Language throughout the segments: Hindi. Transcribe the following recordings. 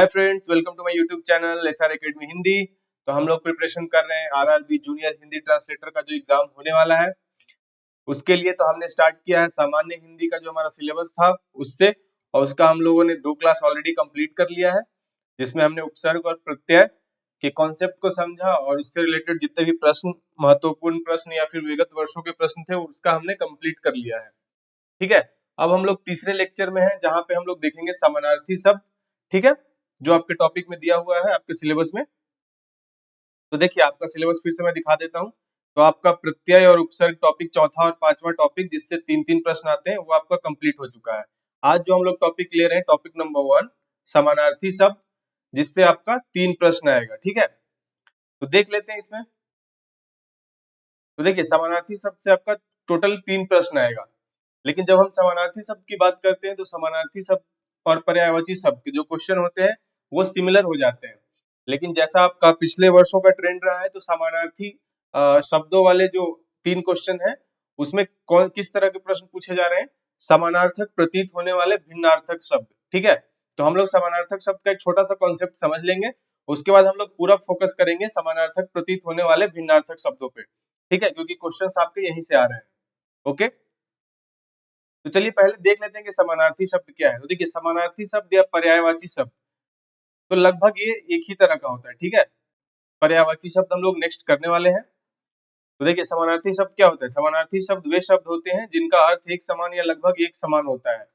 Hi friends, welcome to my YouTube channel SR academy Hindi. तो हम लोग प्रिपरेशन कर रहे हैं आरआरबी जूनियर हिंदी ट्रांसलेटर का जो एग्जाम होने वाला है उसके लिए। तो हमने स्टार्ट किया है सामान्य हिंदी का जो हमारा सिलेबस था उससे, और उसका हम लोगों ने 2 क्लास ऑलरेडी कंप्लीट कर लिया है, जिसमें हमने उपसर्ग और प्रत्यय के कॉन्सेप्ट को समझा और उससे रिलेटेड जितने भी प्रश्न, महत्वपूर्ण प्रश्न या फिर विगत वर्षों के प्रश्न थे उसका हमने कंप्लीट कर लिया है। ठीक है, अब हम लोग तीसरे लेक्चर में हैं जहां पे हम लोग देखेंगे समानार्थी शब्द। ठीक है, जो आपके टॉपिक में दिया हुआ है आपके सिलेबस में। तो देखिए, आपका सिलेबस फिर से मैं दिखा देता हूँ। तो आपका प्रत्यय और उपसर्ग टॉपिक चौथा और पांचवा टॉपिक, जिससे 3-3 प्रश्न आते हैं, वो आपका कंप्लीट हो चुका है। आज जो हम लोग टॉपिक ले रहे हैं, टॉपिक नंबर 1 समानार्थी शब्द, जिससे आपका 3 प्रश्न आएगा। ठीक है, तो देख लेते हैं इसमें। तो देखिए, समानार्थी शब्द से आपका टोटल 3 प्रश्न आएगा। लेकिन जब हम समानार्थी शब्द की बात करते हैं तो समानार्थी शब्द और पर्यायवाची शब्द के जो क्वेश्चन होते हैं वो सिमिलर हो जाते हैं। लेकिन जैसा आपका पिछले वर्षों का ट्रेंड रहा है, तो समानार्थी शब्दों वाले जो 3 क्वेश्चन है उसमें कौन किस तरह के प्रश्न पूछे जा रहे हैं, समानार्थक प्रतीत होने वाले भिन्नार्थक शब्द। ठीक है, तो हम लोग समानार्थक शब्द का एक छोटा सा कॉन्सेप्ट समझ लेंगे, उसके बाद हम लोग पूरा फोकस करेंगे समानार्थक प्रतीत होने वाले भिन्नार्थक शब्दों पे। ठीक है, क्योंकि क्वेश्चंस आपके यहीं से आ रहे हैं। ओके, तो चलिए पहले देख लेते हैं कि समानार्थी शब्द क्या है। तो देखिए, समानार्थी शब्द या पर्यायवाची शब्द तो लगभग ये एक ही तरह का होता है। ठीक है, पर्यायवाची शब्द हम लोग नेक्स्ट करने वाले हैं। तो देखिए, समानार्थी शब्द क्या होता है। समानार्थी शब्द वे शब्द होते हैं जिनका अर्थ एक समान या लगभग एक समान होता है।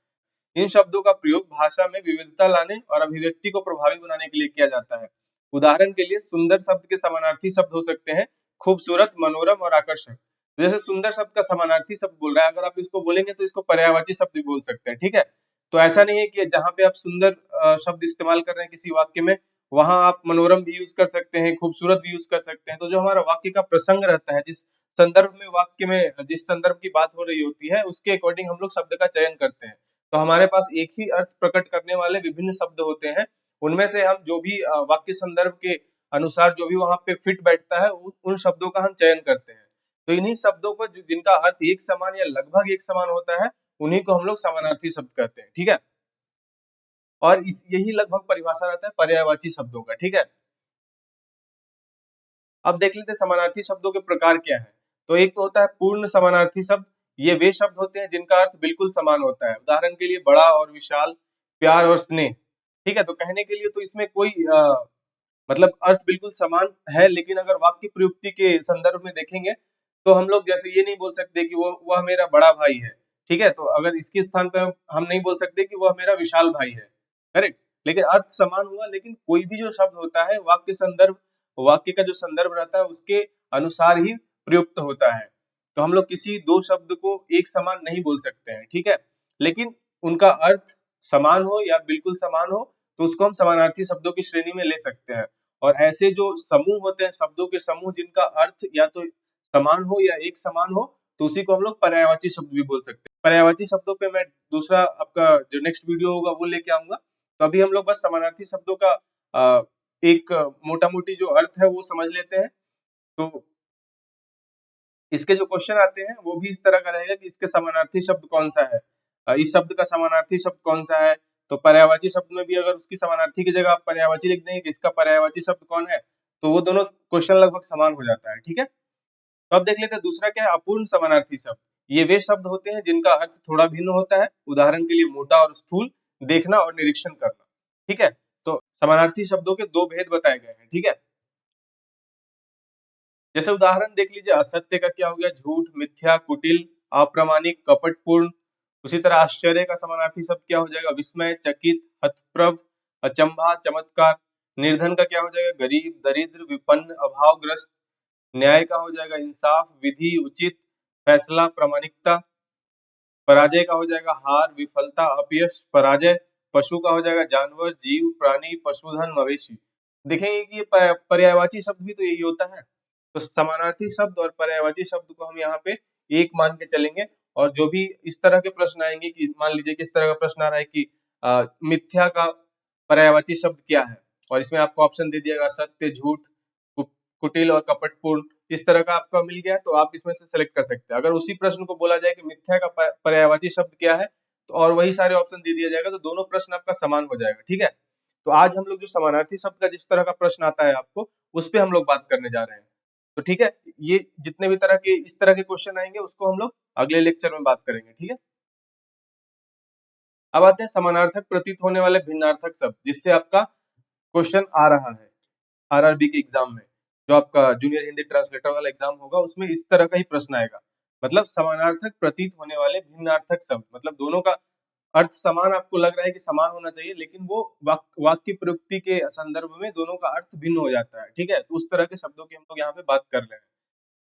इन शब्दों का प्रयोग भाषा में विविधता लाने और अभिव्यक्ति को प्रभावी बनाने के लिए किया जाता है। उदाहरण के लिए, सुंदर शब्द के समानार्थी शब्द हो सकते हैं खूबसूरत, मनोरम और आकर्षक। जैसे सुंदर शब्द का समानार्थी शब्द बोल रहा है, अगर आप इसको बोलेंगे तो इसको पर्यायवाची शब्द भी बोल सकते हैं। ठीक है, तो ऐसा नहीं है कि जहां पे आप सुंदर शब्द इस्तेमाल कर रहे हैं किसी वाक्य में, वहां आप मनोरम भी यूज कर सकते हैं, खूबसूरत भी यूज कर सकते हैं। तो जो हमारा वाक्य का प्रसंग रहता है, जिस संदर्भ में वाक्य में जिस संदर्भ की बात हो रही होती है, उसके अकॉर्डिंग हम लोग शब्द का चयन करते हैं। तो हमारे पास एक ही अर्थ प्रकट करने वाले विभिन्न शब्द होते हैं, उनमें से हम जो भी वाक्य संदर्भ के अनुसार जो भी वहां पे फिट बैठता है उन शब्दों का हम चयन करते हैं। तो इन्हीं शब्दों को जिनका अर्थ एक समान या लगभग एक समान होता है, उन्हीं को हम लोग समानार्थी शब्द कहते हैं। ठीक है, और इस यही लगभग परिभाषा रहता है पर्यायवाची शब्दों का। ठीक है, अब देख लेते हैं समानार्थी शब्दों के प्रकार क्या है। तो एक तो होता है पूर्ण समानार्थी शब्द। ये वे शब्द होते हैं जिनका अर्थ बिल्कुल समान होता है। उदाहरण के लिए, बड़ा और विशाल, प्यार और स्नेह। ठीक है, तो कहने के लिए तो इसमें कोई मतलब अर्थ बिल्कुल समान है, लेकिन अगर वाक्य प्रयुक्ति के संदर्भ में देखेंगे तो हम लोग जैसे ये नहीं बोल सकते कि वो वह मेरा बड़ा भाई है। ठीक है, तो अगर इसके स्थान पे हम नहीं बोल सकते कि वह मेरा विशाल भाई है। करेक्ट, लेकिन अर्थ समान हुआ। लेकिन कोई भी जो शब्द होता है वाक्य का जो संदर्भ रहता है उसके अनुसार ही प्रयुक्त होता है। तो हम लोग किसी दो शब्द को एक समान नहीं बोल सकते हैं। ठीक है, लेकिन उनका अर्थ समान हो या बिल्कुल समान हो तो उसको हम समानार्थी शब्दों की श्रेणी में ले सकते हैं। और ऐसे जो समूह होते हैं, शब्दों के समूह जिनका अर्थ या तो समान हो या एक समान हो, तो उसी को हम लोग पर्यायवाची शब्द भी बोल सकते हैं। पर्यायवाची शब्दों पे मैं दूसरा आपका जो नेक्स्ट वीडियो होगा वो लेके आऊंगा। तो अभी हम लोग बस समानार्थी शब्दों का एक मोटा मोटी जो अर्थ है वो समझ लेते हैं। तो इसके जो क्वेश्चन आते हैं वो भी इस तरह का रहेगा कि इसके समानार्थी शब्द कौन सा है, इस शब्द का समानार्थी शब्द कौन सा है। तो पर्यायवाची शब्द में भी अगर उसकी समानार्थी की जगह आप पर्यायवाची लिख देंगे कि इसका पर्यायवाची शब्द कौन है, तो वो दोनों क्वेश्चन लगभग समान हो जाता है। ठीक है, तो अब देख लेते हैं दूसरा क्या है, अपूर्ण समानार्थी शब्द। ये वे शब्द होते हैं जिनका अर्थ थोड़ा भिन्न होता है। उदाहरण के लिए, मोटा और स्थूल, देखना और निरीक्षण करना। ठीक है, तो समानार्थी शब्दों के 2 भेद बताए गए हैं। ठीक है, जैसे उदाहरण देख लीजिए, असत्य का क्या हो गया, झूठ, मिथ्या, कुटिल, अप्रामाणिक, कपटपूर्ण। उसी तरह आश्चर्य का समानार्थी शब्द क्या हो जाएगा, विस्मय, चकित, हतप्रभ, अचंभा, चमत्कार। निर्धन का क्या हो जाएगा, गरीब, दरिद्र, विपन्न, अभावग्रस्त। न्याय का हो जाएगा इंसाफ, विधि, उचित, फैसला, प्रामाणिकता। पराजय का हो जाएगा हार, विफलता, अपयश, पराजय। पशु का हो जाएगा जानवर, जीव, प्राणी, पशुधन, मवेशी। देखेंगे कि ये पर्यायवाची शब्द भी तो यही होता है। तो समानार्थी शब्द और पर्यायवाची शब्द को हम यहाँ पे एक मान के चलेंगे। और जो भी इस तरह के प्रश्न आएंगे, कि मान लीजिए किस तरह का प्रश्न आ रहा है कि मिथ्या का पर्यायवाची शब्द क्या है, और इसमें आपको ऑप्शन दे दिया गया सत्य, झूठ, कुटिल और कपटपूर्ण। इस तरह का आपका मिल गया तो आप इसमें से सेलेक्ट कर सकते हैं। अगर उसी प्रश्न को बोला जाए कि मिथ्या का पर्यायवाची शब्द क्या है, तो और वही सारे ऑप्शन दे दिया जाएगा, तो दोनों प्रश्न आपका समान हो जाएगा। ठीक है, तो आज हम लोग जो समानार्थी शब्द का जिस तरह का प्रश्न आता है आपको, उस पे हम लोग बात करने जा रहे हैं। तो ठीक है, ये जितने भी तरह के इस तरह के क्वेश्चन आएंगे उसको हम लोग अगले लेक्चर में बात करेंगे, ठीक है। अब आते हैं समानार्थक प्रतीत होने वाले भिन्नार्थक शब्द, जिससे आपका क्वेश्चन आ रहा है आरआरबी के एग्जाम में। जो आपका जूनियर हिंदी ट्रांसलेटर वाला एग्जाम होगा उसमें इस तरह का ही प्रश्न आएगा। मतलब समानार्थक प्रतीत होने वाले भिन्नार्थक शब्द, मतलब दोनों का अर्थ समान आपको लग रहा है कि समान होना चाहिए, लेकिन वो वाक्य प्रयुक्ति के संदर्भ में दोनों का अर्थ भिन्न हो जाता है, ठीक है। तो उस तरह के शब्दों की हम लोग यहाँ पे बात कर रहे हैं।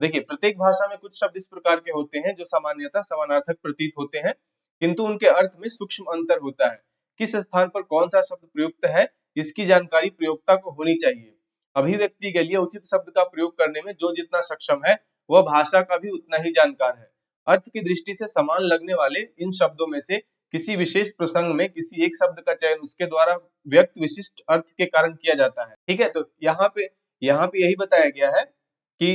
देखिए, प्रत्येक भाषा में कुछ शब्द इस प्रकार के होते हैं जो सामान्यतः समानार्थक प्रतीत होते हैं, किंतु उनके अर्थ में सूक्ष्म अंतर होता है। किस स्थान पर कौन सा शब्द प्रयुक्त है, इसकी जानकारी प्रयोक्ता को होनी चाहिए। अभिव्यक्ति के लिए उचित शब्द का प्रयोग करने में जो जितना सक्षम है, वह भाषा का भी उतना ही जानकार है। अर्थ की दृष्टि से समान लगने वाले इन शब्दों में से किसी विशेष प्रसंग में किसी एक शब्द का चयन उसके द्वारा व्यक्त विशिष्ट अर्थ के कारण किया जाता है, ठीक है। तो यहाँ पे यही बताया गया है कि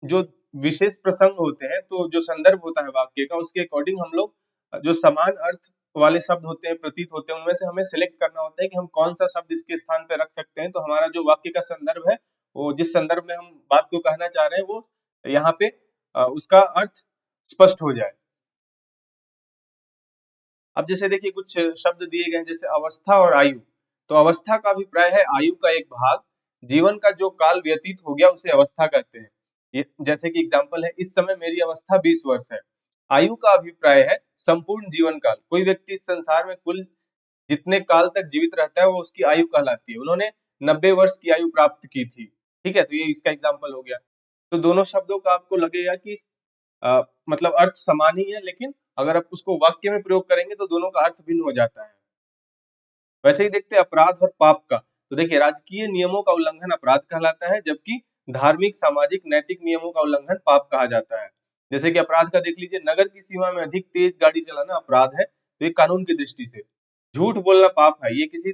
जो विशेष प्रसंग होते हैं, तो जो संदर्भ होता है वाक्य का, उसके अकॉर्डिंग हम लोग जो समान अर्थ वाले शब्द होते हैं, प्रतीत होते हैं, उनमें से हमें सिलेक्ट करना होता है कि हम कौन सा शब्द इसके स्थान पे रख सकते हैं। तो हमारा जो वाक्य का संदर्भ है, वो जिस संदर्भ में हम बात को कहना चाह रहे हैं, वो यहाँ पे उसका अर्थ स्पष्ट हो जाए। अब जैसे देखिए, कुछ शब्द दिए गए हैं जैसे अवस्था और आयु। तो अवस्था का अभिप्राय है आयु का एक भाग। जीवन का जो काल व्यतीत हो गया उसे अवस्था कहते हैं। ये जैसे कि एग्जांपल है, इस समय मेरी अवस्था 20 वर्ष है। आयु का अभिप्राय है संपूर्ण जीवन काल। कोई व्यक्ति इस संसार में कुल जितने काल तक जीवित रहता है वो उसकी आयु कहलाती है। उन्होंने 90 वर्ष की आयु प्राप्त की थी, ठीक है। तो ये इसका एग्जाम्पल हो गया। तो दोनों शब्दों का आपको लगेगा कि मतलब अर्थ समान ही है, लेकिन अगर आप उसको वाक्य में प्रयोग करेंगे तो दोनों का अर्थ भिन्न हो जाता है। वैसे ही देखते हैं अपराध और पाप का। तो देखिए, राजकीय नियमों का उल्लंघन अपराध कहलाता है, जबकि धार्मिक, सामाजिक, नैतिक नियमों का उल्लंघन पाप कहा जाता है। जैसे कि अपराध का देख लीजिए, नगर की सीमा में अधिक तेज गाड़ी चलाना अपराध है, तो ये कानून की दृष्टि से। झूठ बोलना पाप है, ये किसी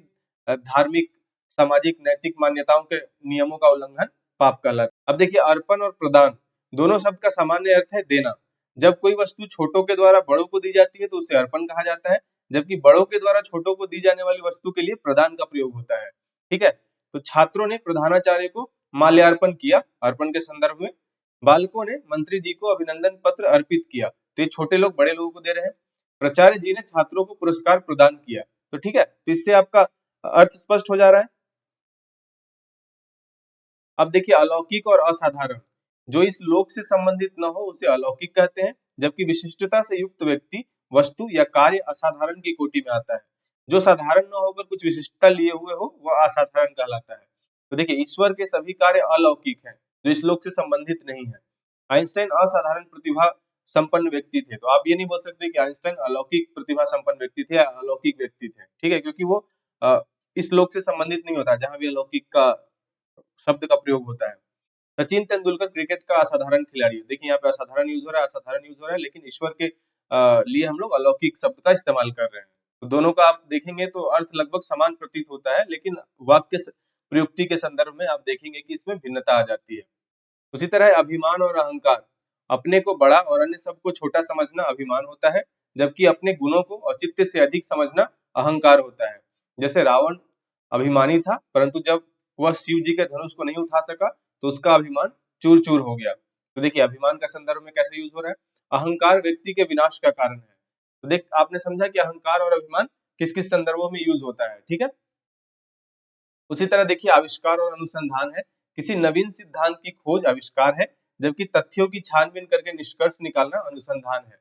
धार्मिक, सामाजिक, नैतिक मान्यताओं के नियमों का उल्लंघन पाप कहलाता है। अब देखिए, अर्पण और प्रदान दोनों शब्द का सामान्य अर्थ है देना। जब कोई वस्तु छोटों के द्वारा बड़ों को दी जाती है तो उसे अर्पण कहा जाता है, जबकि बड़ों के द्वारा छोटों को दी जाने वाली वस्तु के लिए प्रदान का प्रयोग होता है, ठीक है। तो छात्रों ने प्रधानाचार्य को माल्यार्पण किया, अर्पण के संदर्भ में। बालकों ने मंत्री जी को अभिनंदन पत्र अर्पित किया, तो ये छोटे लोग बड़े लोगों को दे रहे हैं। प्राचार्य जी ने छात्रों को पुरस्कार प्रदान किया, तो ठीक है। तो इससे आपका अर्थ स्पष्ट हो जा रहा है। अब देखिए, अलौकिक और असाधारण। जो इस लोक से संबंधित न हो उसे अलौकिक कहते हैं, जबकि विशिष्टता से युक्त व्यक्ति, वस्तु या कार्य असाधारण की कोटि में आता है। जो साधारण न होकर कुछ विशिष्टता लिए हुए हो वह असाधारण कहलाता है। तो देखिए, ईश्वर के सभी कार्य अलौकिक हैं, जो इस लोक से संबंधित नहीं है। आइंस्टाइन असाधारण प्रतिभा संपन्न व्यक्ति थे, तो आप ये नहीं बोल सकते कि आइंस्टाइन अलौकिक प्रतिभा संपन्न व्यक्ति थे या अलौकिक व्यक्ति थे, ठीक है, क्योंकि वो इस लोक से संबंधित नहीं होता जहां भी अलौकिक का शब्द का प्रयोग होता है। सचिन तेंदुलकर क्रिकेट का असाधारण खिलाड़ी है। देखिए, यहाँ पे असाधारण यूज हो रहा है, असाधारण यूज हो रहा है, लेकिन ईश्वर के लिए हम लोग अलौकिक शब्द का इस्तेमाल कर रहे हैं। तो दोनों का आप देखेंगे तो अर्थ लगभग समान प्रतीत होता है, लेकिन वाक्य प्रयुक्ति के संदर्भ में आप देखेंगे कि इसमें भिन्नता आ जाती है। उसी तरह अभिमान और अहंकार। अपने को बड़ा और अन्य सबको छोटा समझना अभिमान होता है, जबकि अपने गुणों को औचित्य से अधिक समझना अहंकार होता है। जैसे रावण अभिमानी था, परंतु जब वह शिव जी के धनुष को नहीं उठा सका तो उसका अभिमान चूर चूर हो गया। तो देखिए, अभिमान का संदर्भ में कैसे यूज हो रहा है। अहंकार व्यक्ति के विनाश का कारण है। तो देख, आपने समझा कि अहंकार और अभिमान किस किस संदर्भों में यूज होता है, ठीक है। उसी तरह देखिए, आविष्कार और अनुसंधान है। किसी नवीन सिद्धांत की खोज आविष्कार है, जबकि तथ्यों की छानबीन करके निष्कर्ष निकालना अनुसंधान है।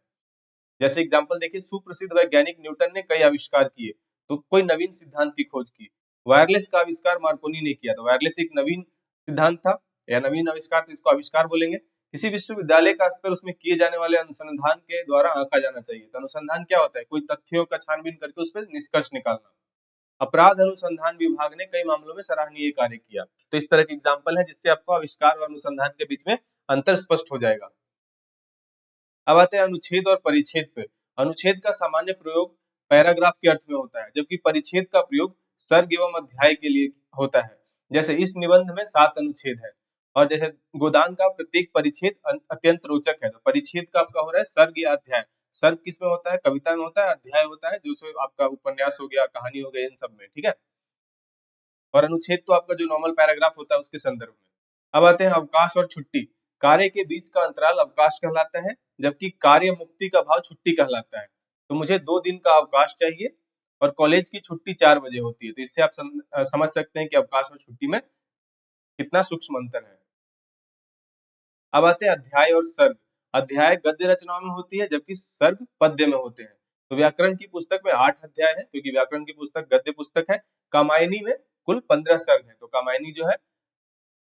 जैसे एग्जांपल देखिए, सुप्रसिद्ध वैज्ञानिक न्यूटन ने कई आविष्कार किए, तो कोई नवीन सिद्धांत की खोज की। वायरलेस का आविष्कार मार्कोनी ने किया, तो वायरलेस एक नवीन सिद्धांत था या नवीन आविष्कार, तो इसको आविष्कार बोलेंगे। किसी विश्वविद्यालय का स्तर उसमें किए जाने वाले अनुसंधान के द्वारा आंका जाना चाहिए। तो अनुसंधान क्या होता है, कोई तथ्यों का छानबीन करके उस पर निष्कर्ष निकालना। अपराध अनुसंधान विभाग ने कई मामलों में सराहनीय कार्य किया। तो इस तरह के एग्जाम्पल है जिससे आपको आविष्कार और अनुसंधान के बीच में अंतर स्पष्ट हो जाएगा। अब आते हैं अनुच्छेद और परिच्छेद पे। अनुच्छेद का सामान्य प्रयोग पैराग्राफ के अर्थ में होता है, जबकि परिच्छेद का प्रयोग सर्ग एवं अध्याय के लिए होता है। जैसे इस निबंध में 7 अनुच्छेद है, और जैसे गोदान का प्रत्येक परिच्छेद अत्यंत रोचक है। तो परिच्छेद का आपका हो रहा है सर्ग या अध्याय। सर्ग किसमें होता है, कविता में होता है। अध्याय होता है जो आपका उपन्यास हो गया, कहानी हो गई, इन सब में, ठीक है। और अनुच्छेद तो आपका जो नॉर्मल पैराग्राफ होता है उसके संदर्भ में। अब आते हैं अवकाश और छुट्टी। कार्य के बीच का अंतराल अवकाश कहलाता है, जबकि कार्य मुक्ति का भाव छुट्टी कहलाता है। तो मुझे 2 दिन का अवकाश चाहिए और कॉलेज की छुट्टी 4 बजे होती है, तो इससे आप समझ सकते हैं कि अवकाश और छुट्टी में कितना सूक्ष्म अंतर है। अब आते हैं अध्याय और सर्ग। अध्याय गद्य रचनाओं में होती है, जबकि सर्ग पद्य में होते हैं। तो व्याकरण की पुस्तक में 8 अध्याय है, क्योंकि व्याकरण की पुस्तक गद्य पुस्तक है। कामायनी में कुल 15 सर्ग है। तो कामायनी जो है,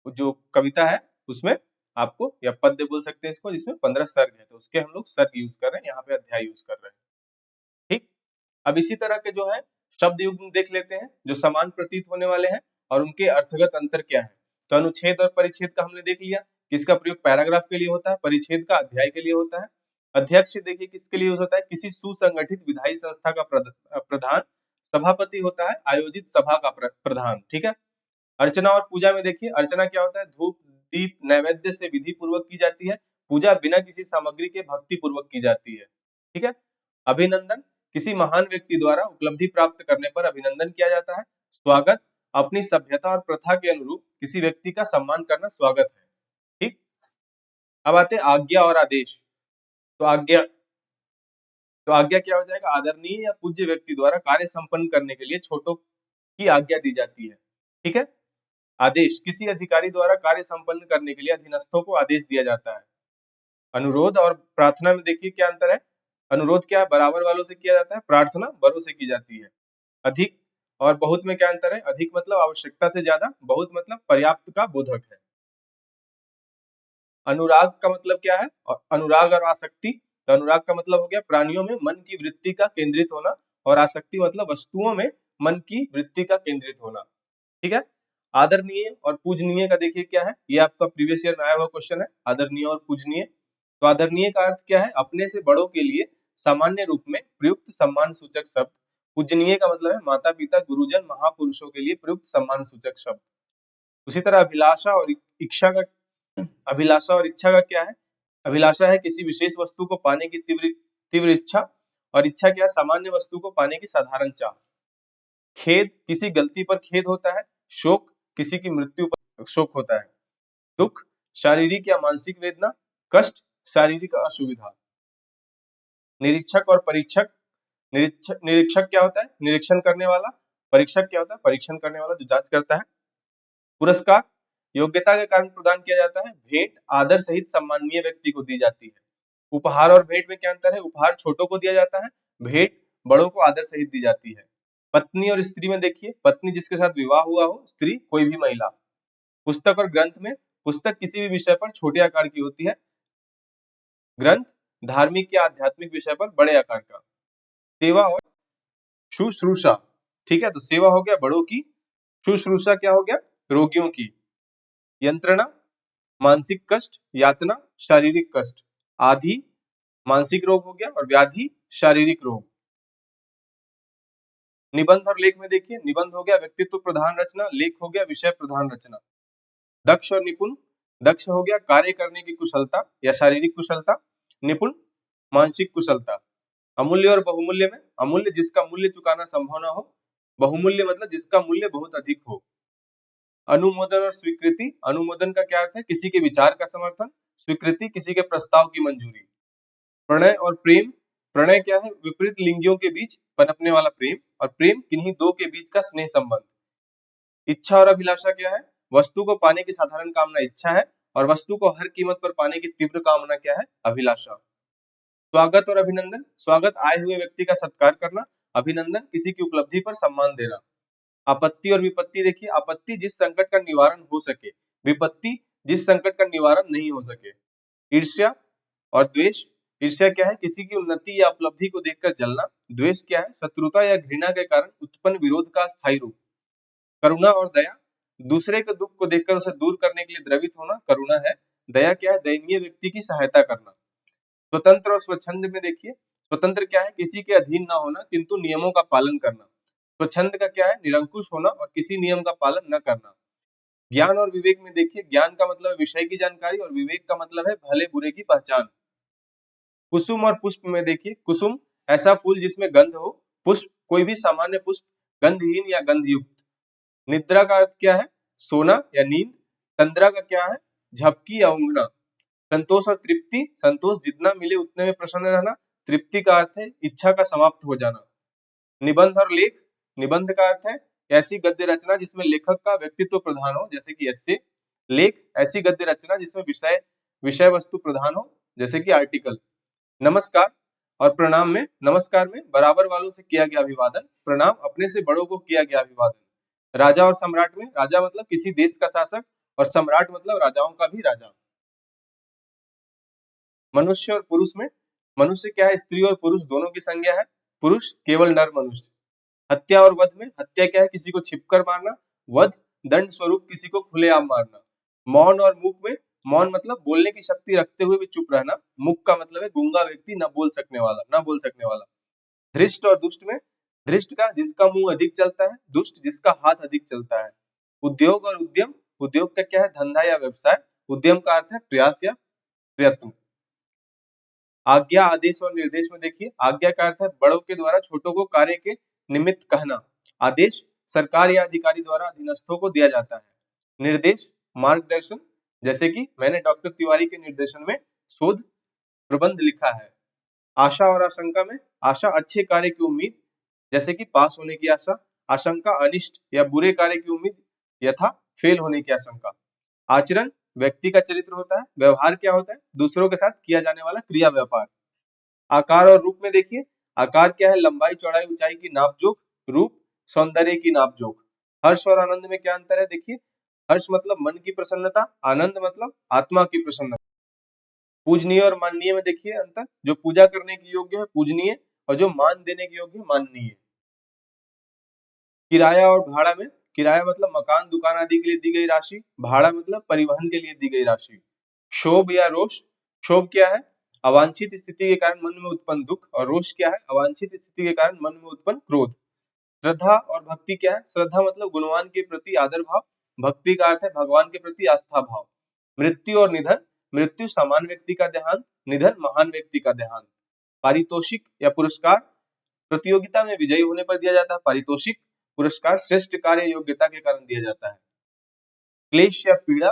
जो कविता है, उसमें आपको, या पद्य बोल सकते हैं इसको, जिसमें 15 सर्ग है, तो उसके हम लोग सर्ग यूज कर रहे हैं, यहाँ पे अध्याय यूज कर रहे हैं। ठीक। अब इसी तरह के जो है शब्द युग्म देख लेते हैं, जो समान प्रतीत होने वाले हैं और उनके अर्थगत अंतर क्या है। तो अनुच्छेद और परिच्छेद का हमने देख लिया, किसका प्रयोग पैराग्राफ के लिए होता है, परिच्छेद का अध्याय के लिए होता है। अध्यक्ष देखिए किसके लिए यूज होता है, किसी सुसंगठित विधायी संस्था का प्रधान। सभापति होता है आयोजित सभा का प्रधान। ठीक है। अर्चना और पूजा में देखिए, अर्चना क्या होता है, धूप दीप नैवेद्य से विधि पूर्वक की जाती है। पूजा बिना किसी सामग्री के भक्ति पूर्वक की जाती है। ठीक है। अभिनंदन, किसी महान व्यक्ति द्वारा उपलब्धि प्राप्त करने पर अभिनंदन किया जाता है। स्वागत, अपनी सभ्यता और प्रथा के अनुरूप किसी व्यक्ति का सम्मान करना स्वागत है। ठीक। अब आते हैं आज्ञा और आदेश। तो आज्ञा क्या हो जाएगा, आदरणीय या पूज्य व्यक्ति द्वारा कार्य संपन्न करने के लिए छोटों की आज्ञा दी जाती है। ठीक है। आदेश, किसी अधिकारी द्वारा कार्य संपन्न करने के लिए अधीनस्थों को आदेश दिया जाता है। अनुरोध और प्रार्थना में देखिए क्या अंतर है। अनुरोध क्या है, बराबर वालों से किया जाता है, प्रार्थना बड़ों से की जाती है। अधिक और बहुत में क्या अंतर है, अधिक मतलब आवश्यकता से ज्यादा, बहुत मतलब पर्याप्त का बोधक है। अनुराग का मतलब क्या है, और अनुराग और आसक्ति। तो अनुराग का मतलब हो गया प्राणियों में मन की वृत्ति का केंद्रित होना, और आसक्ति मतलब वस्तुओं में मन की वृत्ति का केंद्रित होना। ठीक है। आदरणीय और पूजनीय का देखिए क्या है, ये आपका प्रीवियस ईयर में आया हुआ क्वेश्चन है, आदरणीय और पूजनीय। तो आदरणीय का अर्थ क्या है, अपने से बड़ों के लिए सामान्य रूप में प्रयुक्त सम्मान सूचक शब्द। पूजनीय का मतलब है माता पिता गुरुजन महापुरुषों के लिए प्रयुक्त सम्मान सूचक शब्द। उसी तरह अभिलाषा और इच्छा का, अभिलाषा और इच्छा का क्या है, अभिलाषा है किसी विशेष वस्तु को पाने की तीव्र तीव्र इच्छा, और इच्छा क्या है, सामान्य वस्तु को पाने की साधारण चाह। खेद, किसी गलती पर खेद होता है। शोक, किसी की मृत्यु पर शोक होता है। दुख, शारीरिक या मानसिक वेदना। कष्ट, शारीरिक असुविधा। निरीक्षक और परीक्षक। निरीक्षक क्या होता है, निरीक्षण करने वाला। परीक्षक क्या होता है, परीक्षण करने वाला, जो जांच करता है। पुरस्कार, योग्यता के कारण प्रदान किया जाता है। भेंट, आदर सहित सम्माननीय व्यक्ति को दी जाती है। उपहार और भेंट में क्या अंतर है, उपहार छोटों को दिया जाता है, भेंट बड़ों को आदर सहित दी जाती है। पत्नी और स्त्री में देखिए, पत्नी जिसके साथ विवाह हुआ हो, स्त्री कोई भी महिला। पुस्तक और ग्रंथ में, पुस्तक किसी भी विषय पर छोटे आकार की होती है, ग्रंथ धार्मिक या आध्यात्मिक विषय पर बड़े आकार का। सेवा और शुश्रूषा। ठीक है। तो सेवा हो गया बड़ों की, शुश्रूषा क्या हो गया, रोगियों की। यंत्रणा, मानसिक कष्ट, यातना शारीरिक कष्ट। आधि, मानसिक रोग हो गया, और व्याधि शारीरिक रोग। निबंध और लेख में देखिए, निबंध हो गया व्यक्तित्व प्रधान रचना, लेख हो गया विषय प्रधान रचना। दक्ष और निपुण, दक्ष हो गया कार्य करने की कुशलता या शारीरिक कुशलता, निपुण मानसिक कुशलता। अमूल्य और बहुमूल्य में, अमूल्य जिसका मूल्य चुकाना संभव ना हो, बहुमूल्य मतलब जिसका मूल्य बहुत अधिक हो। अनुमोदन और स्वीकृति, अनुमोदन का क्या अर्थ है, किसी के विचार का समर्थन। स्वीकृति, किसी के प्रस्ताव की मंजूरी। प्रणय और प्रेम, प्रणय क्या है, विपरीत लिंगियों के बीच पनपने वाला प्रेम, और प्रेम किन्हीं दो के बीच का स्नेह संबंध। इच्छा और अभिलाषा क्या है, वस्तु को पाने की साधारण कामना इच्छा है, और वस्तु को हर कीमत पर पाने की तीव्र कामना क्या है, अभिलाषा। स्वागत और अभिनंदन, स्वागत आए हुए व्यक्ति का सत्कार करना, अभिनंदन किसी की उपलब्धि पर सम्मान देना। आपत्ति और विपत्ति देखिए, आपत्ति जिस संकट का निवारण हो सके, विपत्ति जिस संकट का निवारण नहीं हो सके। ईर्ष्या और द्वेष, ईर्ष्या क्या है, किसी की उन्नति या उपलब्धि को देखकर जलना। द्वेष क्या है, शत्रुता या घृणा के कारण उत्पन्न विरोध का स्थायी रूप। करुणा और दया, दूसरे के दुख को देखकर उसे दूर करने के लिए द्रवित होना करुणा है। दया क्या है, दयनीय व्यक्ति की सहायता करना। स्वतंत्र और स्वच्छंद में देखिए, स्वतंत्र क्या है, किसी के अधीन ना होना किंतु नियमों का पालन करना। स्वच्छंद का क्या है, निरंकुश होना और किसी नियम का पालन न करना। ज्ञान और विवेक में देखिए, ज्ञान का मतलब विषय की जानकारी, और विवेक का मतलब है भले बुरे की पहचान। कुसुम और पुष्प में देखिए, कुसुम ऐसा फूल जिसमें गंध हो, पुष्प कोई भी सामान्य पुष्प, गंधहीन या गंधयुक्त। निद्रा का अर्थ क्या है? सोना या नींद। तंद्रा का क्या है? झपकी या ऊँघना। संतोष और तृप्ति, संतोष जितना मिले उतने में प्रसन्न रहना। तृप्ति का अर्थ है इच्छा का समाप्त हो जाना। निबंध और लेख, निबंध का अर्थ है ऐसी गद्य रचना जिसमें लेखक का व्यक्तित्व प्रधान हो, जैसे कि एस्से। लेख, ऐसी गद्य रचना जिसमें विषय विषय वस्तु प्रधान हो, जैसे कि आर्टिकल। नमस्कार और प्रणाम में, नमस्कार में बराबर वालों से किया गया अभिवादन, प्रणाम अपने से बड़ों को किया गया अभिवादन। राजा और सम्राट में, राजा मतलब किसी देश का शासक और सम्राट मतलब राजाओं का भी राजा। मनुष्य और पुरुष में, मनुष्य क्या है? स्त्री और पुरुष दोनों की संज्ञा है। पुरुष केवल नर मनुष्य। हत्या और वध में, हत्या क्या है? किसी को छिपकर मारना। वध दंड स्वरूप किसी को खुलेआम मारना। मौन और मूक में, मौन मतलब बोलने की शक्ति रखते हुए भी चुप रहना। मूक का मतलब है गूंगा व्यक्ति, न बोल सकने वाला, न बोल सकने वाला। धृष्ट और दुष्ट में, धृष्ट का जिसका मुंह अधिक चलता है, दुष्ट जिसका हाथ अधिक चलता है। उद्योग और उद्यम, उद्योग का क्या है? धंधा या व्यवसाय। उद्यम का अर्थ है प्रयास या प्रयत्न। आज्ञा, आदेश और निर्देश में देखिए, आज्ञा का अर्थ है बड़ों के द्वारा छोटों को कार्य के निमित्त कहना। आदेश सरकार या अधिकारी द्वारा अधीनस्थों को दिया जाता है। निर्देश मार्गदर्शन, जैसे कि मैंने डॉक्टर तिवारी के निर्देशन में शोध प्रबंध लिखा है। आशा और आशंका में, आशा अच्छे कार्य की उम्मीद, जैसे कि पास होने की आशा। आशंका अनिष्ट या बुरे कार्य की उम्मीद, यथा फेल होने की आशंका। आचरण व्यक्ति का चरित्र होता है। व्यवहार क्या होता है? दूसरों के साथ किया जाने वाला क्रिया व्यापार। आकार और रूप में देखिए, आकार क्या है? लंबाई चौड़ाई ऊंचाई की नापजोख। रूप सौंदर्य की नापजोख। हर्ष और आनंद में क्या अंतर है? देखिए, हर्ष मतलब मन की प्रसन्नता, आनंद मतलब आत्मा की प्रसन्नता। पूजनीय और माननीय में देखिए अंतर, जो पूजा करने के योग्य है पूजनीय, और जो मान देने के योग्य है माननीय। किराया और भाड़ा में, किराया मतलब मकान दुकान आदि के लिए दी गई राशि, भाड़ा मतलब परिवहन के लिए दी गई राशि। क्षोभ या रोष, क्षोभ क्या है? अवांछित स्थिति के कारण मन में उत्पन्न दुख, और रोष क्या है? अवांछित स्थिति के कारण मन में उत्पन्न क्रोध। श्रद्धा और भक्ति क्या है? श्रद्धा मतलब गुणवान के प्रति आदर भाव, भक्ति का अर्थ है भगवान के प्रति आस्था भाव। मृत्यु और निधन, मृत्यु सामान्य व्यक्ति का देहांत, निधन महान व्यक्ति का देहांत। पारितोषिक या पुरस्कार, प्रतियोगिता में विजयी होने पर दिया जाता है पारितोषिक। पुरस्कार श्रेष्ठ कार्य योग्यता के कारण दिया जाता है। क्लेश या पीड़ा,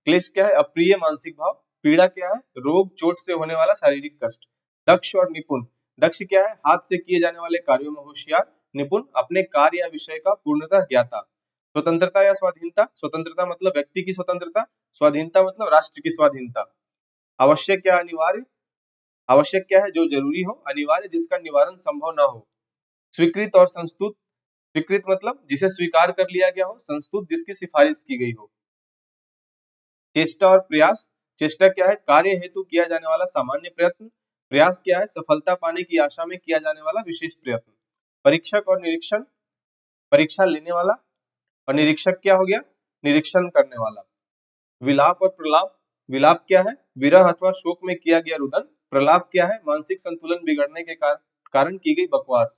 क्लेश क्या है? अप्रिय मानसिक भाव। पीड़ा क्या है? रोग चोट से होने वाला शारीरिक कष्ट। दक्ष और निपुण, दक्ष क्या है? हाथ से किए जाने वाले कार्यों में होशियार। निपुण अपने कार्य या विषय का पूर्णतः ज्ञाता। स्वतंत्रता या स्वाधीनता, स्वतंत्रता मतलब व्यक्ति की स्वतंत्रता, स्वाधीनता मतलब राष्ट्र की स्वाधीनता। आवश्यक या अनिवार्य, आवश्यक क्या है? जो जरूरी हो, अनिवार्य जिसका निवारण संभव ना हो। स्वीकृत और संस्तुत, स्वीकृत मतलब जिसे स्वीकार कर लिया गया हो, संस्तुत जिसकी सिफारिश की गई हो। चेष्टा और प्रयास, चेष्टा क्या है? कार्य हेतु किया जाने वाला सामान्य प्रयत्न। प्रयास क्या है? सफलता पाने की आशा में किया जाने वाला विशेष प्रयत्न। परीक्षक और निरीक्षण, परीक्षा लेने वाला, और निरीक्षक क्या हो गया? निरीक्षण करने वाला। विलाप और प्रलाप, विलाप क्या है? विरह अथवा शोक में किया गया रुदन। प्रलाप क्या है? मानसिक संतुलन बिगड़ने के कारण की गई बकवास।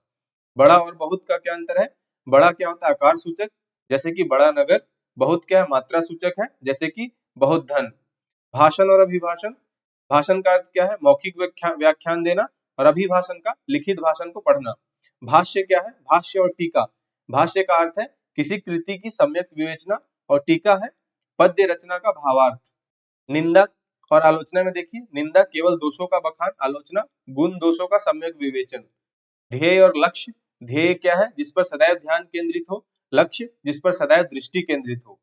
बड़ा और बहुत का क्या अंतर है? बड़ा क्या होता है? आकार सूचक, जैसे कि बड़ा नगर। बहुत क्या है? मात्रा सूचक है, जैसे कि बहुत धन। भाषण और अभिभाषण, भाषण का अर्थ क्या है? मौखिक व्याख्यान देना, और अभिभाषण का लिखित भाषण को पढ़ना। भाष्य क्या है? भाष्य और टीका, भाष्य का अर्थ है किसी कृति की सम्यक विवेचना, और टीका है पद्य रचना का भावार्थ। निंदा और आलोचना में देखिए, निंदा केवल दोषों का बखान, आलोचना गुण दोषों का सम्यक विवेचन। ध्येय और लक्ष्य, ध्येय क्या है? जिस पर सदैव ध्यान केंद्रित हो, लक्ष्य जिस पर सदैव दृष्टि केंद्रित हो।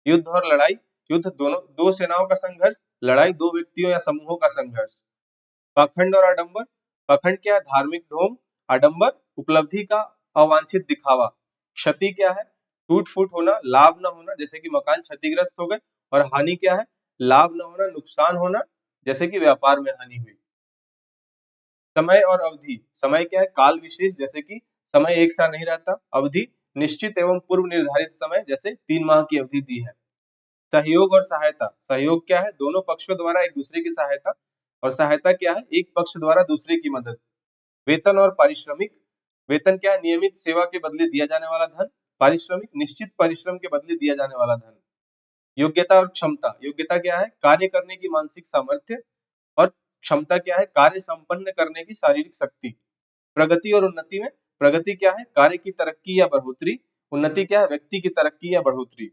युद्ध और लड़ाई, युद्ध दोनों दो सेनाओं का संघर्ष, लड़ाई दो व्यक्तियों या समूहों का संघर्ष। पाखंड और आडंबर, पाखंड क्या है? धार्मिक ढोंग, आडंबर उपलब्धि का अवांछित दिखावा। क्षति क्या है? टूट फूट होना, लाभ न होना, जैसे कि मकान क्षतिग्रस्त हो गए। और हानि क्या है? लाभ न होना, नुकसान होना, जैसे कि व्यापार में हानि हुई। समय और अवधि, समय क्या है? काल विशेष, जैसे कि समय एक सा नहीं रहता। अवधि निश्चित एवं पूर्व निर्धारित समय, जैसे 3 माह की अवधि दी है। सहयोग और सहायता, सहयोग क्या है? दोनों पक्षों द्वारा एक दूसरे की सहायता, और सहायता क्या है? एक पक्ष द्वारा दूसरे की मदद। वेतन और पारिश्रमिक, वेतन क्या है? नियमित सेवा के बदले दिया जाने वाला धन। पारिश्रमिक निश्चित परिश्रम के बदले दिया जाने वाला धन। योग्यता और क्षमता, योग्यता क्या है? कार्य करने की मानसिक सामर्थ्य, और क्षमता क्या है? कार्य संपन्न करने की शारीरिक शक्ति। प्रगति और उन्नति में, प्रगति क्या है? कार्य की तरक्की या बढ़ोतरी। उन्नति क्या है? व्यक्ति की तरक्की या बढ़ोतरी।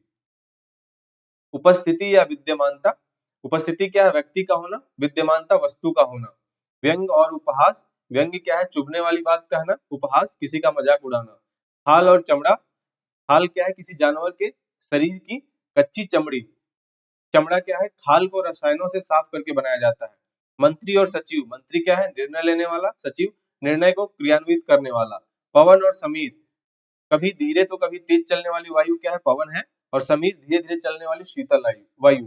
उपस्थिति या विद्यमानता, उपस्थिति क्या है? व्यक्ति का होना, विद्यमानता वस्तु का होना। व्यंग और उपहास, व्यंग क्या है? चुभने वाली बात कहना, उपहास किसी का मजाक उड़ाना। हाल और चमड़ा, हाल क्या है? किसी जानवर के शरीर की कच्ची चमड़ी। चमड़ा क्या है? खाल को रसायनों से साफ करके बनाया जाता है। मंत्री और सचिव, मंत्री क्या है? निर्णय लेने वाला, सचिव निर्णय को क्रियान्वित करने वाला। पवन और समीर, कभी धीरे तो कभी तेज चलने वाली वायु क्या है? पवन है। और समीर धीरे धीरे चलने वाली शीतल वायु।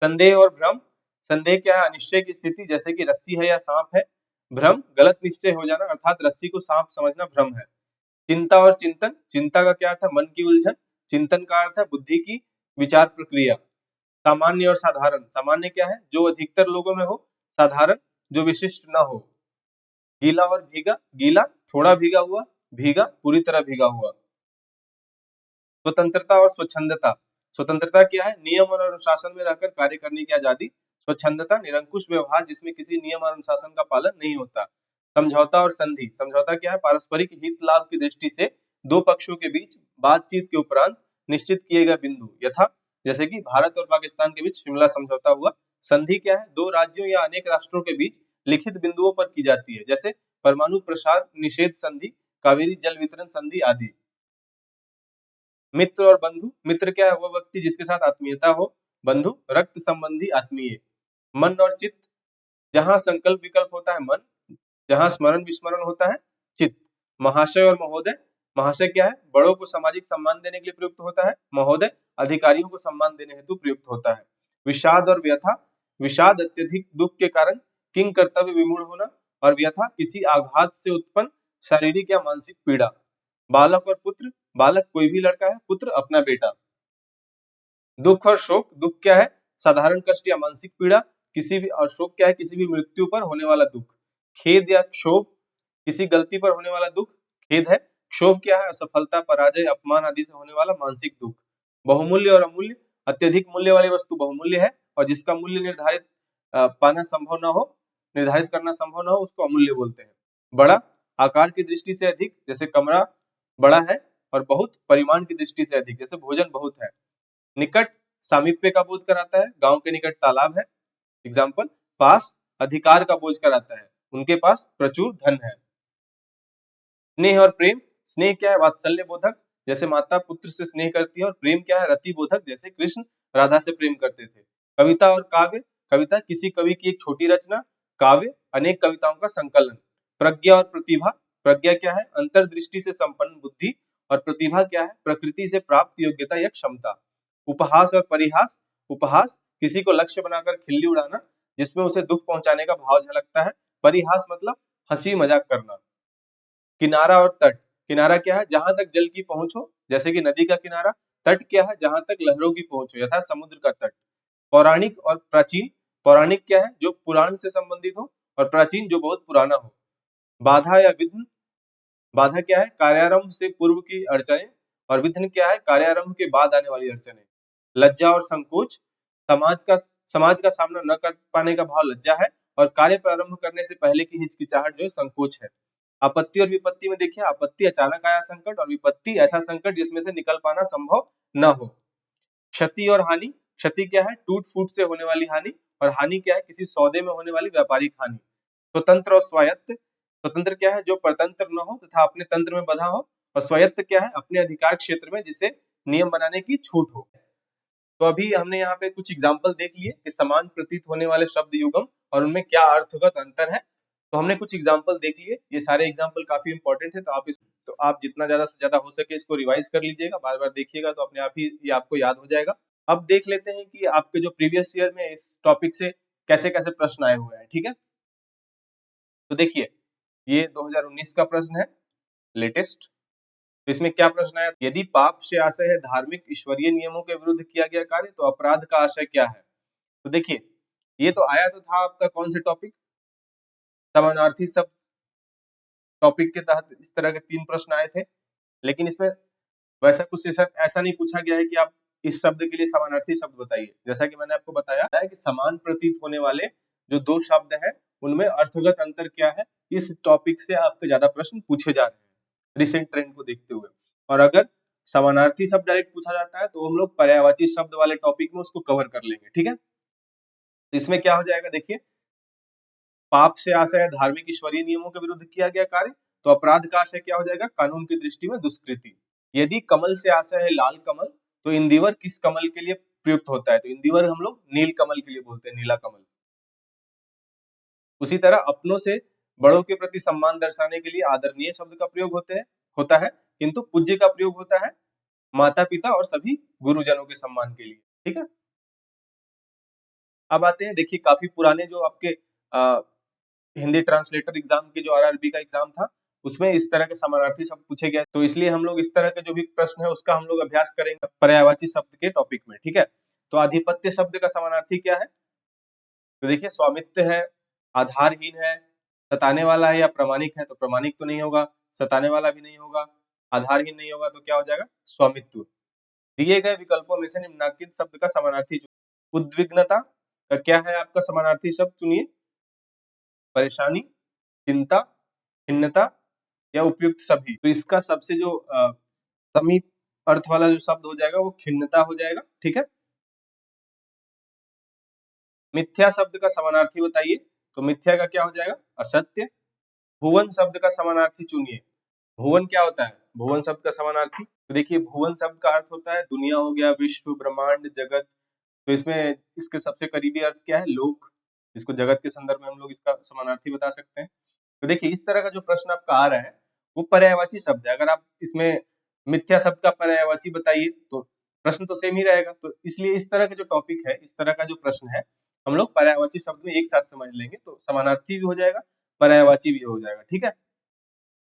संदेह और भ्रम, संदेह क्या है? अनिश्चय की स्थिति, जैसे कि रस्सी है या सांप है। भ्रम गलत निश्चय हो जाना, अर्थात रस्सी को सांप समझना भ्रम है। चिंता और चिंतन, चिंता का क्या अर्थ है? मन की उलझन। चिंतन का अर्थ है बुद्धि की विचार प्रक्रिया। सामान्य और साधारण, सामान्य क्या है? जो अधिकतर लोगों में हो। साधारण जो विशिष्ट न हो। गीला और भीगा, गीला थोड़ा भीगा हुआ, भीगा पूरी तरह भीगा हुआ। स्वतंत्रता और स्वच्छंदता, स्वतंत्रता क्या है? नियम और अनुशासन में रहकर कार्य करने की आजादी। स्वच्छंदता निरंकुश व्यवहार जिसमें किसी नियम और अनुशासन का पालन नहीं होता। समझौता और संधि, समझौता क्या है? पारस्परिक हित लाभ की दृष्टि से दो पक्षों के बीच बातचीत के उपरांत निश्चित किए गए बिंदु, यथा जैसे कि भारत और पाकिस्तान के बीच शिमला समझौता हुआ। संधि क्या है? दो राज्यों या अनेक राष्ट्रों के बीच लिखित बिंदुओं पर की जाती है, जैसे परमाणु प्रसार निषेध संधि, कावेरी जल वितरण संधि आदि। मित्र और बंधु, मित्र क्या है? वो व्यक्ति जिसके साथ आत्मीयता हो। बंधु रक्त संबंधी आत्मीय। मन और चित्त, जहां संकल्प विकल्प होता है मन, जहां स्मरण विस्मरण होता है चित्त। महाशय और महोदय, महाशय क्या है? बड़ों को सामाजिक सम्मान देने के लिए प्रयुक्त होता है। महोदय अधिकारियों को सम्मान देने हेतु प्रयुक्त होता है। विषाद और व्यथा, विषाद अत्यधिक दुख के कारण किंग कर्तव्य विमूढ़ होना, और व्यथा किसी आघात से उत्पन्न शारीरिक या मानसिक पीड़ा। बालक और पुत्र, बालक कोई भी लड़का है, पुत्र अपना बेटा। दुख और शोक, दुख क्या है? साधारण कष्ट या मानसिक पीड़ा किसी भी, और शोक क्या है? किसी भी मृत्यु पर होने वाला दुख। खेद या क्षोभ, किसी गलती पर होने वाला दुख खेद है। क्षोभ क्या है? असफलता, पराजय, अपमान आदि से होने वाला मानसिक दुख। बहुमूल्य और अमूल्य, अत्यधिक मूल्य वाली वस्तु बहुमूल्य है, और जिसका मूल्य निर्धारित पाना संभव न हो, निर्धारित करना संभव न हो, उसको अमूल्य बोलते हैं। बड़ा आकार की दृष्टि से अधिक, जैसे कमरा बड़ा है, और बहुत परिमाण की दृष्टि से अधिक, जैसे भोजन बहुत है। निकट सामीप्य का बोध कराता है, गांव के निकट तालाब है। एग्जाम्पल, पास अधिकार का बोझ कराता है, उनके पास प्रचुर धन है। स्नेह और प्रेम, स्नेह क्या है? वात्सल्य बोधक, जैसे माता पुत्र से स्नेह करती है, और प्रेम क्या है? रति बोधक, जैसे कृष्ण राधा से प्रेम करते थे। कविता और काव्य, कविता किसी कवि की एक छोटी रचना, काव्य अनेक कविताओं का संकलन। प्रज्ञा और प्रतिभा, प्रज्ञा क्या है? अंतर्दृष्टि से संपन्न बुद्धि, और प्रतिभा क्या है? प्रकृति से प्राप्त योग्यता या क्षमता। उपहास और परिहास, उपहास किसी को लक्ष्य बनाकर खिल्ली उड़ाना, जिसमें उसे दुख पहुंचाने का भाव झलकता है। परिहास मतलब हंसी मजाक करना। किनारा और तट, किनारा क्या है? जहां तक जल की पहुंच हो, जैसे कि नदी का किनारा। तट क्या है? जहां तक लहरों की पहुंच हो, यथा समुद्र का तट। पौराणिक और प्राचीन, पौराणिक क्या है? जो पुराण से संबंधित हो, और प्राचीन जो बहुत पुराना हो। बाधा या विघ्न, बाधा क्या है? कार्यारंभ से पूर्व की अड़चने, और विघ्न क्या है? कार्यारंभ के बाद आने वाली अड़चने। लज्जा और संकोच, समाज का सामना न कर पाने का भाव लज्जा है, और कार्य प्रारंभ करने से पहले की हिचकिचाहट जो है संकोच है। आपत्ति और विपत्ति में देखिए, आपत्ति अचानक आया संकट, और विपत्ति ऐसा संकट जिसमें से निकल पाना संभव न हो। क्षति और हानि, क्षति क्या है? टूट फूट से होने वाली हानि, और हानि क्या है? किसी सौदे में होने वाली व्यापारिक हानि। स्वतंत्र और स्वायत्त, स्वतंत्र क्या है? जो परतंत्र न हो तथा अपने तंत्र में बंधा हो, और स्वायत्त क्या है? अपने अधिकार क्षेत्र में जिसे नियम बनाने की छूट हो। तो अभी हमने यहाँ पे कुछ एग्जाम्पल देख लिए कि समान प्रतीत होने वाले शब्द युगम और उनमें क्या अर्थगत अंतर है। तो हमने कुछ एग्जाम्पल देख लिए, ये सारे एग्जाम्पल काफी इंपॉर्टेंट है, तो आप जितना ज्यादा से ज्यादा हो सके इसको रिवाइज कर लीजिएगा, बार बार देखिएगा, तो अपने आप ही ये आपको याद हो जाएगा। अब देख लेते हैं कि आपके जो प्रीवियस ईयर में इस टॉपिक से कैसे कैसे प्रश्न आए हुए हैं। ठीक है, तो देखिए ये 2019 का प्रश्न है, लेटेस्ट। तो इसमें क्या प्रश्न आया? यदि पाप से आशय है धार्मिक ईश्वरीय नियमों के विरुद्ध किया गया कार्य, तो अपराध का आशय क्या है? तो देखिए ये तो आया तो था आपका कौन से टॉपिक, समानार्थी शब्द टॉपिक के तहत इस तरह के 3 प्रश्न आए थे। लेकिन इसमें वैसा कुछ ऐसा नहीं पूछा गया है कि आप इस शब्द के लिए समानार्थी शब्द बताइए। जैसा कि मैंने आपको बताया है कि समान प्रतीत होने वाले जो 2 शब्द हैं उनमें अर्थगत अंतर क्या है, इस टॉपिक से आपके ज्यादा प्रश्न पूछे जा रहे हैं रिसेंट ट्रेंड को देखते हुए। और अगर समानार्थी शब्द डायरेक्ट पूछा जाता है तो हम लोग पर्यायवाची शब्द वाले टॉपिक में उसको कवर कर लेंगे, ठीक है। तो इसमें क्या हो जाएगा, देखिए, पाप से आशय है धार्मिक ईश्वरीय नियमों के विरुद्ध किया गया कार्य, तो अपराध का आशय क्या हो जाएगा, कानून की दृष्टि में दुष्कृति। यदि कमल से आशय है लाल कमल, तो इंदिवर किस कमल के लिए प्रयुक्त होता है, तो इंदिवर हम लोग नील कमल के लिए बोलते हैं, नीला कमल। उसी तरह अपनों से बड़ों के प्रति सम्मान दर्शाने के लिए आदरणीय शब्द का प्रयोग होता है, किंतु पूज्य का प्रयोग होता है माता पिता और सभी गुरुजनों के सम्मान के लिए, ठीक है। अब आते हैं, देखिए, काफी पुराने जो आपके हिंदी ट्रांसलेटर एग्जाम के जो आरआरबी का एग्जाम था, उसमें इस तरह के समानार्थी शब्द पूछे गए, तो इसलिए हम लोग इस तरह के जो भी प्रश्न है उसका हम लोग अभ्यास करेंगे पर्यायवाची शब्द के टॉपिक में, ठीक है। तो आधिपत्य शब्द का समानार्थी क्या है, तो देखिए, स्वामित्व है, आधारहीन है, सताने वाला है या प्रमाणिक है, तो प्रमाणिक तो नहीं होगा, सताने वाला भी नहीं होगा, आधारहीन नहीं होगा, तो क्या हो जाएगा, स्वामित्व। दिए गए विकल्पों में से निम्नलिखित शब्द का समानार्थी चुनिए। उद्विग्नता का क्या है आपका समानार्थी शब्द, चुनिए। परेशानी, चिंता, खिन्नता या उपयुक्त सभी, तो इसका सबसे जो समीप अर्थ वाला जो शब्द हो जाएगा वो खिन्नता हो जाएगा, ठीक है। मिथ्या शब्द का समानार्थी बताइए, तो मिथ्या का क्या हो जाएगा, असत्य। भुवन शब्द का समानार्थी चुनिए। भुवन क्या होता है, भुवन शब्द का समानार्थी, तो देखिए, भुवन शब्द का अर्थ होता है दुनिया हो गया, विश्व, ब्रह्मांड, जगत। तो इसमें इसके सबसे करीबी अर्थ क्या है, लोक, जिसको जगत के संदर्भ में हम लोग इसका समानार्थी बता सकते हैं। तो देखिए, इस तरह का जो प्रश्न आपका आ रहा है वो पर्यायवाची शब्द है। अगर आप इसमें मिथ्या शब्द का पर्यायवाची बताइए तो प्रश्न तो सेम ही रहेगा। तो इसलिए इस तरह के जो टॉपिक है, इस तरह का जो प्रश्न है, हम लोग पर्यायवाची शब्द में एक साथ समझ लेंगे, तो समानार्थी भी हो जाएगा, पर्यायवाची भी हो जाएगा, ठीक है।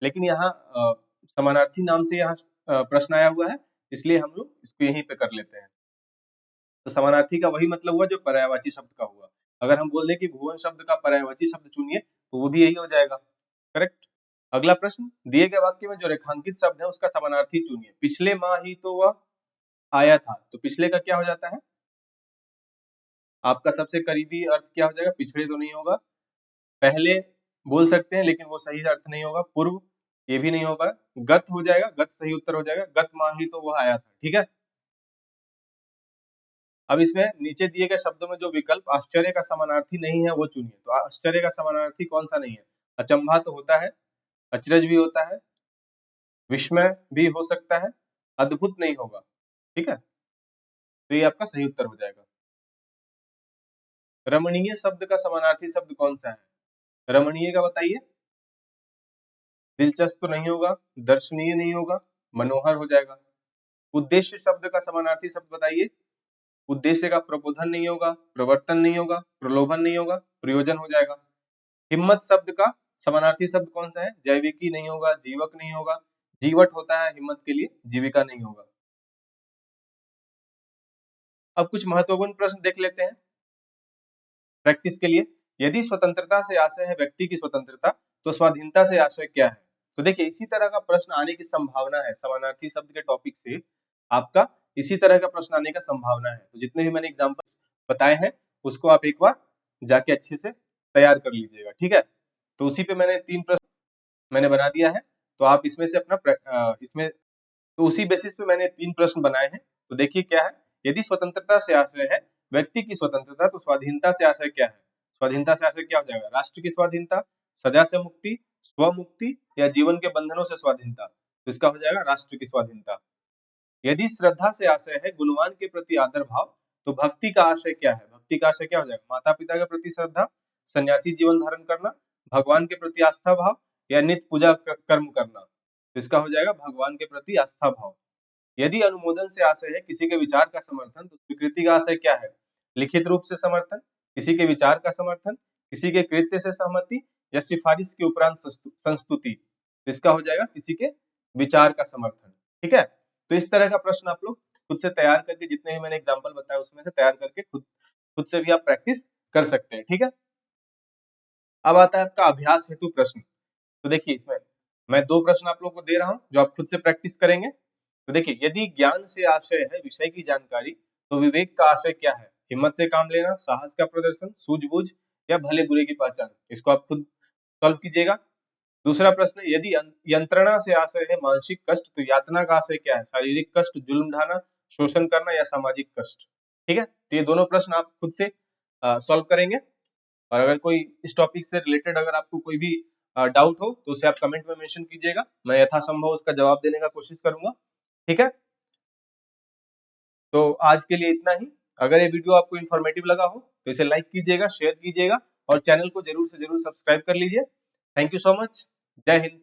लेकिन यहाँ समानार्थी नाम से यहाँ प्रश्न आया हुआ है, इसलिए हम लोग इसको यहीं पे कर लेते हैं। तो समानार्थी का वही मतलब हुआ जो पर्यायवाची शब्द का हुआ। अगर हम बोल दें कि भुवन शब्द का पर्यायवाची शब्द चुनिए, तो वो भी यही हो जाएगा, करेक्ट। अगला प्रश्न, दिए गए वाक्य में जो रेखांकित शब्द है उसका समानार्थी चुनिए। पिछले माह ही तो वह आया था, तो पिछले का क्या हो जाता है, आपका सबसे करीबी अर्थ क्या हो जाएगा, पिछले तो नहीं होगा। पहले बोल सकते हैं लेकिन वो सही अर्थ नहीं होगा। पूर्व, ये भी नहीं होगा। गत हो जाएगा, गत सही उत्तर हो जाएगा, गत माह ही तो वह आया था, ठीक है। अब इसमें नीचे दिए गए शब्दों में जो विकल्प आश्चर्य का समानार्थी नहीं है वो चुनिए। तो आश्चर्य का समानार्थी कौन सा नहीं है, अचंभा तो होता है, अचरज भी होता है, विस्मय भी हो सकता है, अद्भुत नहीं होगा, ठीक है। तो ये आपका सही उत्तर हो जाएगा। रमणीय शब्द का समानार्थी शब्द कौन सा है, रमणीय का बताइए। दिलचस्प तो नहीं होगा, दर्शनीय नहीं होगा, मनोहर हो जाएगा। उद्देश्य शब्द का समानार्थी शब्द बताइए। उद्देश्य का प्रबोधन नहीं होगा, प्रवर्तन नहीं होगा, प्रलोभन नहीं होगा, प्रयोजन हो जाएगा। हिम्मत शब्द का समानार्थी शब्द कौन सा है, जैविकी नहीं होगा, जीवक नहीं होगा, जीवट होता है हिम्मत के लिए, जीविका नहीं होगा। अब कुछ महत्वपूर्ण प्रश्न देख लेते हैं प्रैक्टिस के लिए। यदि स्वतंत्रता से आशय है व्यक्ति की स्वतंत्रता, तो स्वाधीनता से आशय क्या है। तो देखिए, इसी तरह का प्रश्न आने की संभावना है समानार्थी शब्द के टॉपिक से, आपका इसी तरह का प्रश्न आने का संभावना है। तो जितने भी मैंने एग्जाम्पल बताए हैं उसको आप एक बार जाके अच्छे से तैयार कर लीजिएगा, ठीक है। तो उसी पे मैंने 3 प्रश्न मैंने बना दिया है, तो आप इसमें से अपना इसमें तो उसी बेसिस पे मैंने 3 प्रश्न बनाए हैं। तो देखिए क्या है, यदि स्वतंत्रता से आशय है व्यक्ति की स्वतंत्रता, तो स्वाधीनता से आशय क्या है। स्वाधीनता से आशय क्या हो जाएगा, राष्ट्र की स्वाधीनता, सजा से मुक्ति, स्व मुक्ति या जीवन के बंधनों से स्वाधीनता। तो इसका हो जाएगा राष्ट्र की स्वाधीनता। यदि श्रद्धा से आशय है गुणवान के प्रति आदर भाव, तो भक्ति का आशय क्या है, भक्ति का आशय क्या हो जाएगा, माता पिता के प्रति श्रद्धा, सन्यासी जीवन धारण करना, भगवान के प्रति आस्था भाव या नित्य पूजा कर्म करना। तो इसका हो जाएगा भगवान के प्रति आस्था भाव। यदि अनुमोदन से आशय है किसी के विचार का समर्थन, तो स्वीकृति का आशय क्या है, लिखित रूप से समर्थन, किसी के विचार का समर्थन, किसी के कृत्य से सहमति या सिफारिश के उपरांत संस्तुति। तो इसका हो जाएगा किसी के विचार का समर्थन, ठीक है। तो इस तरह का प्रश्न आप लोग खुद से तैयार करके, जितने भी मैंने एग्जाम्पल बताया उसमें से तैयार करके खुद से भी आप प्रैक्टिस कर सकते हैं, ठीक है। अब आता है आपका अभ्यास हेतु प्रश्न। तो देखिए, इसमें मैं 2 प्रश्न आप लोग को दे रहा हूं जो आप खुद से प्रैक्टिस करेंगे। तो देखिए, यदि ज्ञान से आशय है विषय की जानकारी, तो विवेक का आशय क्या है, हिम्मत से काम लेना, साहस का प्रदर्शन, सूझबूझ या भले बुरे की पहचान। इसको आप खुद सॉल्व कीजिएगा। दूसरा प्रश्न, यदि यंत्रणा से आशय है मानसिक कष्ट, तो यातना का आशय क्या है? शारीरिक कष्ट, जुल्म ढाना, शोषण करना या सामाजिक कष्ट। ठीक है, तो ये दोनों प्रश्न आप खुद से सॉल्व करेंगे। और अगर कोई इस टॉपिक से रिलेटेड अगर आपको कोई भी डाउट हो तो उसे आप कमेंट में मेंशन कीजिएगा, मैं यथासंभव उसका जवाब देने का कोशिश करूंगा। ठीक है, तो आज के लिए इतना ही। अगर ये वीडियो आपको इन्फॉर्मेटिव लगा हो तो इसे लाइक कीजिएगा, शेयर कीजिएगा और चैनल को जरूर से जरूर सब्सक्राइब कर लीजिए। Thank you so much. जय हिंद।